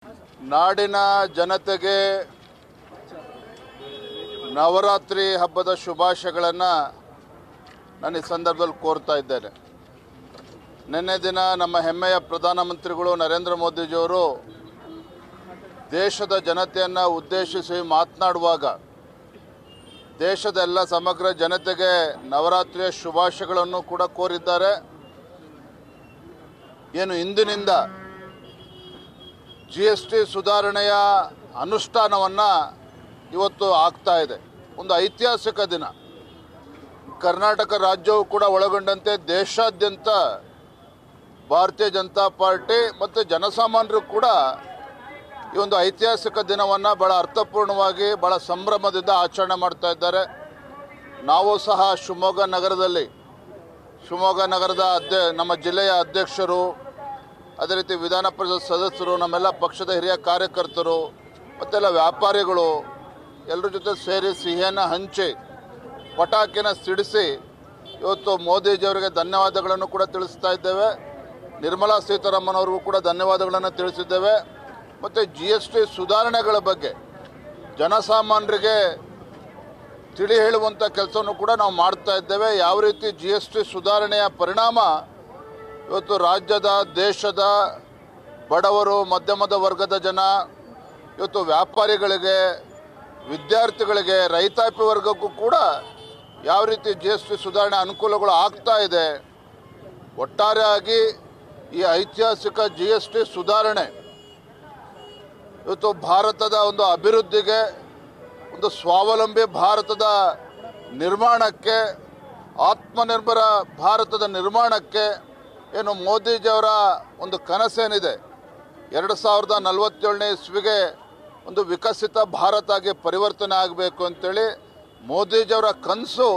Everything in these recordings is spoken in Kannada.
ನಾಡಿನ ಜನತೆಗೆ ನವರಾತ್ರಿ ಹಬ್ಬದ ಶುಭಾಶಯಗಳನ್ನು ನಾನು ಈ ಸಂದರ್ಭದಲ್ಲಿ ಕೋರ್ತಾ ಇದ್ದೇನೆ. ನಿನ್ನೆ ದಿನ ನಮ್ಮ ಹೆಮ್ಮೆಯ ಪ್ರಧಾನಮಂತ್ರಿಗಳು ನರೇಂದ್ರ ಮೋದಿಜಿಯವರು ದೇಶದ ಜನತೆಯನ್ನು ಉದ್ದೇಶಿಸಿ ಮಾತನಾಡುವಾಗ ದೇಶದ ಎಲ್ಲ ಸಮಗ್ರ ಜನತೆಗೆ ನವರಾತ್ರಿಯ ಶುಭಾಶಯಗಳನ್ನು ಕೂಡ ಕೋರಿದ್ದಾರೆ. ಏನು ಇಂದಿನಿಂದ GST ಸುಧಾರಣೆಯ ಅನುಷ್ಠಾನವನ್ನು ಇವತ್ತು ಆಗ್ತಾ ಇದೆ. ಒಂದು ಐತಿಹಾಸಿಕ ದಿನ. ಕರ್ನಾಟಕ ರಾಜ್ಯವು ಕೂಡ ಒಳಗೊಂಡಂತೆ ದೇಶಾದ್ಯಂತ ಭಾರತೀಯ ಜನತಾ ಪಾರ್ಟಿ ಮತ್ತು ಜನಸಾಮಾನ್ಯರು ಕೂಡ ಈ ಒಂದು ಐತಿಹಾಸಿಕ ದಿನವನ್ನು ಭಾಳ ಅರ್ಥಪೂರ್ಣವಾಗಿ ಭಾಳ ಸಂಭ್ರಮದಿಂದ ಆಚರಣೆ ಮಾಡ್ತಾ ಇದ್ದಾರೆ. ನಾವು ಸಹ ಶಿವಮೊಗ್ಗ ನಗರದ ನಮ್ಮ ಜಿಲ್ಲೆಯ ಅಧ್ಯಕ್ಷರು, ಅದೇ ರೀತಿ ವಿಧಾನ ಪರಿಷತ್ ಸದಸ್ಯರು, ನಮ್ಮೆಲ್ಲ ಪಕ್ಷದ ಹಿರಿಯ ಕಾರ್ಯಕರ್ತರು ಮತ್ತೆಲ್ಲ ವ್ಯಾಪಾರಿಗಳು ಎಲ್ಲರ ಜೊತೆ ಸೇರಿ ಸಿಹಿಯನ್ನು ಹಂಚಿ ಪಟಾಕಿನ ಸಿಡಿಸಿ ಇವತ್ತು ಮೋದಿಜಿಯವರಿಗೆ ಧನ್ಯವಾದಗಳನ್ನು ಕೂಡ ತಿಳಿಸ್ತಾ ಇದ್ದೇವೆ. ನಿರ್ಮಲಾ ಸೀತಾರಾಮನ್ ಅವ್ರಿಗೂ ಕೂಡ ಧನ್ಯವಾದಗಳನ್ನು ತಿಳಿಸಿದ್ದೇವೆ. ಮತ್ತು GST ಸುಧಾರಣೆಗಳ ಬಗ್ಗೆ ಜನಸಾಮಾನ್ಯರಿಗೆ ತಿಳಿ ಹೇಳುವಂಥ ಕೆಲಸವನ್ನು ಕೂಡ ನಾವು ಮಾಡ್ತಾ ಇದ್ದೇವೆ. ಯಾವ ರೀತಿ GST ಸುಧಾರಣೆಯ ಪರಿಣಾಮ ಇವತ್ತು ರಾಜ್ಯದ ದೇಶದ ಬಡವರು, ಮಧ್ಯಮದ ವರ್ಗದ ಜನ, ಇವತ್ತು ವ್ಯಾಪಾರಿಗಳಿಗೆ, ವಿದ್ಯಾರ್ಥಿಗಳಿಗೆ, ರೈತಾಪಿ ವರ್ಗಕ್ಕೂ ಕೂಡ ಯಾವ ರೀತಿ GST ಸುಧಾರಣೆ ಅನುಕೂಲಗಳು ಆಗ್ತಾ ಇದೆ. ಒಟ್ಟಾರೆಯಾಗಿ ಈ ಐತಿಹಾಸಿಕ GST ಸುಧಾರಣೆ ಇವತ್ತು ಭಾರತದ ಒಂದು ಅಭಿವೃದ್ಧಿಗೆ, ಒಂದು ಸ್ವಾವಲಂಬಿ ಭಾರತದ ನಿರ್ಮಾಣಕ್ಕೆ, ಆತ್ಮನಿರ್ಭರ ಭಾರತದ ನಿರ್ಮಾಣಕ್ಕೆ ಏನು ಮೋದಿಜಿಯವರ ಒಂದು ಕನಸೇನಿದೆ 2047ನೇ ಇಸ್ವಿಗೆ ಒಂದು ವಿಕಸಿತ ಭಾರತ ಆಗಿ ಪರಿವರ್ತನೆ ಆಗಬೇಕು ಅಂತೇಳಿ ಮೋದಿಜಿಯವರ ಕನಸು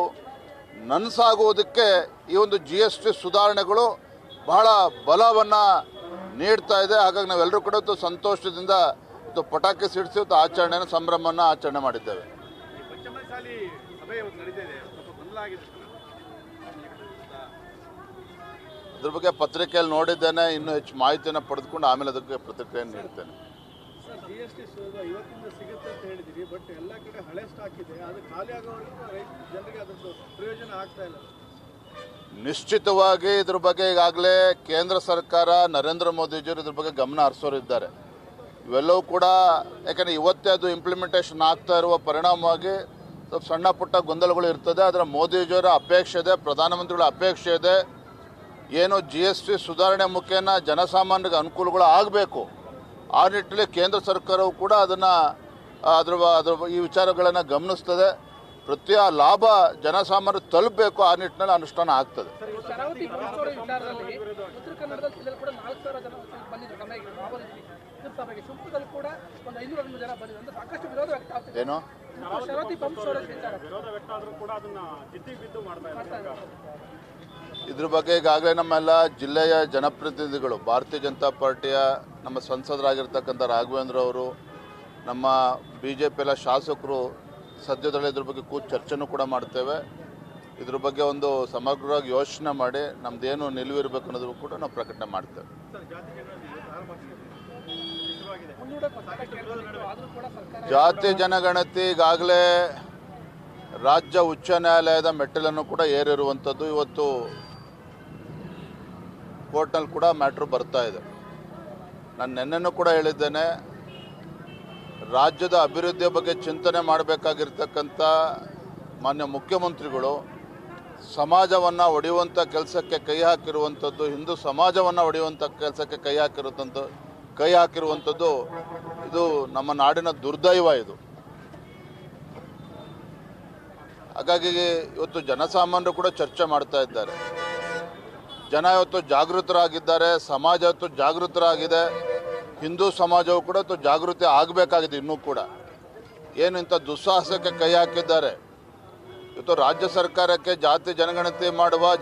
ನನಸಾಗುವುದಕ್ಕೆ ಈ ಒಂದು GST ಸುಧಾರಣೆಗಳು ಬಹಳ ಬಲವನ್ನು ನೀಡ್ತಾ ಇದೆ. ಹಾಗಾಗಿ ನಾವೆಲ್ಲರೂ ಕೂಡ ಸಂತೋಷದಿಂದ ಪಟಾಕಿ ಸಿಡಿಸಿ ಆಚರಣೆಯನ್ನು ಸಂಭ್ರಮವನ್ನು ಆಚರಣೆ ಮಾಡಿದ್ದೇವೆ. ಅದ್ರ ಬಗ್ಗೆ ಪತ್ರಿಕೆಯಲ್ಲಿ ನೋಡಿದ್ದೇನೆ. ಇನ್ನೂ ಹೆಚ್ಚು ಮಾಹಿತಿಯನ್ನು ಪಡೆದುಕೊಂಡು ಆಮೇಲೆ ಅದಕ್ಕೆ ಪ್ರತಿಕ್ರಿಯೆಯನ್ನು ನೀಡ್ತೇನೆ. ನಿಶ್ಚಿತವಾಗಿ ಇದ್ರ ಬಗ್ಗೆ ಈಗಾಗಲೇ ಕೇಂದ್ರ ಸರ್ಕಾರ, ನರೇಂದ್ರ ಮೋದಿಜಿಯವರು ಇದ್ರ ಬಗ್ಗೆ ಗಮನ ಹರಿಸೋರಿದ್ದಾರೆ. ಇವೆಲ್ಲವೂ ಕೂಡ ಯಾಕಂದರೆ ಇವತ್ತೇ ಅದು ಇಂಪ್ಲಿಮೆಂಟೇಷನ್ ಆಗ್ತಾ ಇರುವ ಪರಿಣಾಮವಾಗಿ ಸ್ವಲ್ಪ ಸಣ್ಣ ಪುಟ್ಟ ಗೊಂದಲಗಳು ಇರ್ತದೆ. ಅದರ ಮೋದಿಜಿಯವರ ಅಪೇಕ್ಷೆ ಇದೆ, ಪ್ರಧಾನಮಂತ್ರಿಗಳ ಅಪೇಕ್ಷೆ ಇದೆ. ಏನು GST ಸುಧಾರಣೆ ಮುಖೇನ ಜನಸಾಮಾನ್ಯರಿಗೆ ಅನುಕೂಲಗಳು ಆಗಬೇಕು, ಆ ನಿಟ್ಟಿನಲ್ಲಿ ಕೇಂದ್ರ ಸರ್ಕಾರವು ಕೂಡ ಅದರ ಈ ವಿಚಾರಗಳನ್ನು ಗಮನಿಸ್ತದೆ. ಪ್ರತಿ ಲಾಭ ಜನಸಾಮಾನ್ಯರು ತಲುಪಬೇಕು, ಆ ನಿಟ್ಟಿನಲ್ಲಿ ಅನುಷ್ಠಾನ ಆಗ್ತದೆ. ಏನು ಇದ್ರ ಬಗ್ಗೆ ಈಗಾಗಲೇ ನಮ್ಮೆಲ್ಲ ಜಿಲ್ಲೆಯ ಜನಪ್ರತಿನಿಧಿಗಳು, ಭಾರತೀಯ ಜನತಾ ಪಾರ್ಟಿಯ ನಮ್ಮ ಸಂಸದರಾಗಿರ್ತಕ್ಕಂಥ ರಾಘವೇಂದ್ರ ಅವರು, ನಮ್ಮ BJP ಎಲ್ಲ ಶಾಸಕರು ಸದ್ಯದಲ್ಲೇ ಇದ್ರ ಬಗ್ಗೆ ಚರ್ಚೆನೂ ಕೂಡ ಮಾಡ್ತೇವೆ. ಇದ್ರ ಬಗ್ಗೆ ಒಂದು ಸಮಗ್ರವಾಗಿ ಯೋಚನೆ ಮಾಡಿ ನಮ್ದೇನು ನಿಲುವಿರಬೇಕು ಅನ್ನೋದು ಕೂಡ ನಾವು ಪ್ರಕಟಣೆ ಮಾಡ್ತೇವೆ. ಜಾತಿ ಜನಗಣತಿ ಈಗಾಗಲೇ ರಾಜ್ಯ ಉಚ್ಚ ನ್ಯಾಯಾಲಯದ ಮೆಟ್ಟಿಲನ್ನು ಕೂಡ ಏರಿರುವಂಥದ್ದು. ಇವತ್ತು ಕೋರ್ಟ್ನಲ್ಲಿ ಕೂಡ ಮ್ಯಾಟ್ರು ಬರ್ತಾ ಇದೆ. ನಾನು ನಿನ್ನೆನೂ ಕೂಡ ಹೇಳಿದ್ದೇನೆ, ರಾಜ್ಯದ ಅಭಿವೃದ್ಧಿಯ ಬಗ್ಗೆ ಚಿಂತನೆ ಮಾಡಬೇಕಾಗಿರ್ತಕ್ಕಂಥ ಮಾನ್ಯ ಮುಖ್ಯಮಂತ್ರಿಗಳು ಸಮಾಜವನ್ನು ಒಡೆಯುವಂಥ ಕೆಲಸಕ್ಕೆ ಕೈ ಹಾಕಿರುವಂಥದ್ದು, ಹಿಂದೂ ಸಮಾಜವನ್ನು ಒಡೆಯುವಂಥ ಕೆಲಸಕ್ಕೆ ಕೈ ಹಾಕಿರುವಂಥದ್ದು ಇದು ನಮ್ಮ ನಾಡಿನ ದುರ್ದೈವ. ಇದು ಹಾಗಾಗಿ ಇವತ್ತು ಜನಸಾಮಾನ್ಯರು ಕೂಡ ಚರ್ಚೆ ಮಾಡ್ತಾ ಇದ್ದಾರೆ. ಜನ ಇವತ್ತು ಜಾಗೃತರಾಗಿದ್ದಾರೆ, ಸಮಾಜ ಇವತ್ತು ಜಾಗೃತರಾಗಿದೆ, ಹಿಂದೂ ಸಮಾಜವು ಕೂಡ ಇವತ್ತು ಜಾಗೃತಿ ಆಗಬೇಕಾಗಿದೆ. ಇನ್ನೂ ಕೂಡ ಏನು ಇಂಥ ದುಸ್ಸಾಹಸಕ್ಕೆ ಕೈ ಹಾಕಿದ್ದಾರೆ. ಇವತ್ತು ರಾಜ್ಯ ಸರ್ಕಾರಕ್ಕೆ ಜಾತಿ ಜನಗಣತಿ ಮಾಡುವ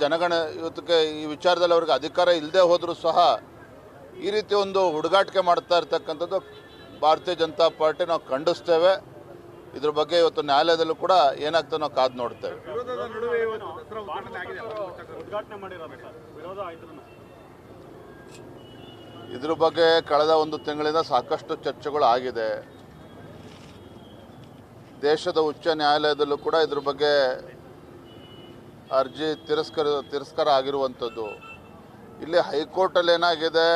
ಇವತ್ತಿಗೆ ಈ ವಿಚಾರದಲ್ಲಿ ಅವ್ರಿಗೆ ಅಧಿಕಾರ ಇಲ್ಲದೆ ಹೋದರೂ ಸಹ ಈ ರೀತಿ ಒಂದು ಹುಡುಗಾಟಿಕೆ ಮಾಡ್ತಾ ಇರ್ತಕ್ಕಂಥದ್ದು ಭಾರತೀಯ ಜನತಾ ಪಾರ್ಟಿ ನಾವು ಖಂಡಿಸ್ತೇವೆ. ಇದ್ರ ಬಗ್ಗೆ ಇವತ್ತು ನ್ಯಾಯಾಲಯದಲ್ಲೂ ಕೂಡ ಏನಾಗ್ತದೆ ನಾವು ಕಾದು ನೋಡ್ತೇವೆ. ಇದ್ರ ಬಗ್ಗೆ ಕಳೆದ ಒಂದು ತಿಂಗಳಿಂದ ಸಾಕಷ್ಟು ಚರ್ಚೆಗಳು ಆಗಿದೆ. ದೇಶದ ಉಚ್ಚ ನ್ಯಾಯಾಲಯದಲ್ಲೂ ಕೂಡ ಇದ್ರ ಬಗ್ಗೆ ಅರ್ಜಿ ತಿರಸ್ಕಾರ ಆಗಿರುವಂಥದ್ದು. ಇಲ್ಲಿ ಹೈಕೋರ್ಟಲ್ಲಿ ಏನಾಗಿದೆ,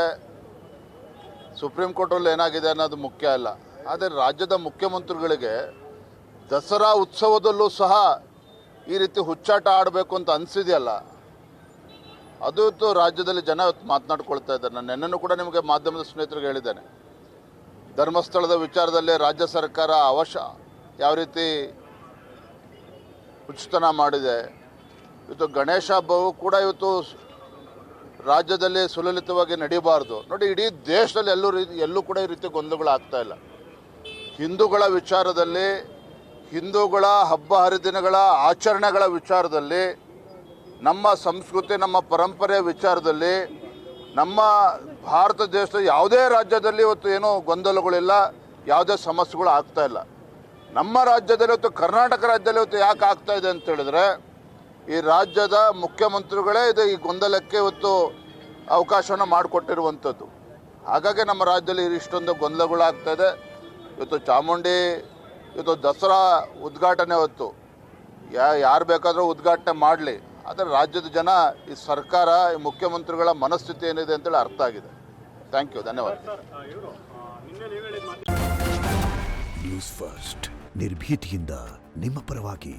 ಸುಪ್ರೀಂ ಕೋರ್ಟಲ್ಲಿ ಏನಾಗಿದೆ ಅನ್ನೋದು ಮುಖ್ಯ ಅಲ್ಲ. ಆದರೆ ರಾಜ್ಯದ ಮುಖ್ಯಮಂತ್ರಿಗಳಿಗೆ ದಸರಾ ಉತ್ಸವದಲ್ಲೂ ಸಹ ಈ ರೀತಿ ಹುಚ್ಚಾಟ ಆಡಬೇಕು ಅಂತ ಅನಿಸಿದೆಯಲ್ಲ, ಅದು ಇವತ್ತು ರಾಜ್ಯದಲ್ಲಿ ಜನ ಇವತ್ತು ಮಾತನಾಡ್ಕೊಳ್ತಾ ಇದ್ದಾರೆ. ನಾನು ನೆನ್ನೆನೂ ಕೂಡ ನಿಮಗೆ ಮಾಧ್ಯಮದ ಸ್ನೇಹಿತರಿಗೆ ಹೇಳಿದ್ದೇನೆ, ಧರ್ಮಸ್ಥಳದ ವಿಚಾರದಲ್ಲಿ ರಾಜ್ಯ ಸರ್ಕಾರ ಯಾವ ರೀತಿ ಹುಚ್ಚುತನ ಮಾಡಿದೆ. ಇವತ್ತು ಗಣೇಶ ಹಬ್ಬವು ಕೂಡ ಇವತ್ತು ರಾಜ್ಯದಲ್ಲಿ ಸುಲಲಿತವಾಗಿ ನಡೀಬಾರ್ದು. ನೋಡಿ, ಇಡೀ ದೇಶದಲ್ಲಿ ಎಲ್ಲೂ ಕೂಡ ಈ ರೀತಿ ಗೊಂದಲಗಳಾಗ್ತಾ ಇಲ್ಲ. ಹಿಂದೂಗಳ ವಿಚಾರದಲ್ಲಿ, ಹಿಂದೂಗಳ ಹಬ್ಬ ಹರಿದಿನಗಳ ಆಚರಣೆಗಳ ವಿಚಾರದಲ್ಲಿ, ನಮ್ಮ ಸಂಸ್ಕೃತಿ ನಮ್ಮ ಪರಂಪರೆಯ ವಿಚಾರದಲ್ಲಿ, ನಮ್ಮ ಭಾರತ ದೇಶದ ಯಾವುದೇ ರಾಜ್ಯದಲ್ಲಿ ಇವತ್ತು ಏನೂ ಗೊಂದಲಗಳಿಲ್ಲ, ಯಾವುದೇ ಸಮಸ್ಯೆಗಳು ಆಗ್ತಾ ಇಲ್ಲ. ನಮ್ಮ ರಾಜ್ಯದಲ್ಲಿ ಇವತ್ತು, ಕರ್ನಾಟಕ ರಾಜ್ಯದಲ್ಲಿ ಇವತ್ತು ಯಾಕೆ ಆಗ್ತಾ ಇದೆ ಅಂತ ಹೇಳಿದ್ರೆ, ಈ ರಾಜ್ಯದ ಮುಖ್ಯಮಂತ್ರಿಗಳೇ ಈ ಗೊಂದಲಕ್ಕೆ ಇವತ್ತು ಅವಕಾಶವನ್ನು ಮಾಡಿಕೊಟ್ಟಿರುವಂಥದ್ದು. ಹಾಗಾಗಿ ನಮ್ಮ ರಾಜ್ಯದಲ್ಲಿ ಇಷ್ಟೊಂದು ಗೊಂದಲಗಳಾಗ್ತಾ ಇದೆ. ಇವತ್ತು ಚಾಮುಂಡಿ ಇವತ್ತು ದಸರಾ ಉದ್ಘಾಟನೆ ಹೊತ್ತು ಯಾರು ಬೇಕಾದರೂ ಉದ್ಘಾಟನೆ ಮಾಡಲಿ, ಆದರೆ ರಾಜ್ಯದ ಜನ, ಈ ಸರ್ಕಾರ, ಈ ಮುಖ್ಯಮಂತ್ರಿಗಳ ಮನಸ್ಥಿತಿ ಏನಿದೆ ಅಂತೇಳಿ ಅರ್ಥ ಆಗಿದೆ. ಥ್ಯಾಂಕ್ ಯು, ಧನ್ಯವಾದ. ನ್ಯೂಸ್ ಫಸ್ಟ್ ನಿರ್ಭೀತಿಯಿಂದ ನಿಮ್ಮ ಪರವಾಗಿ.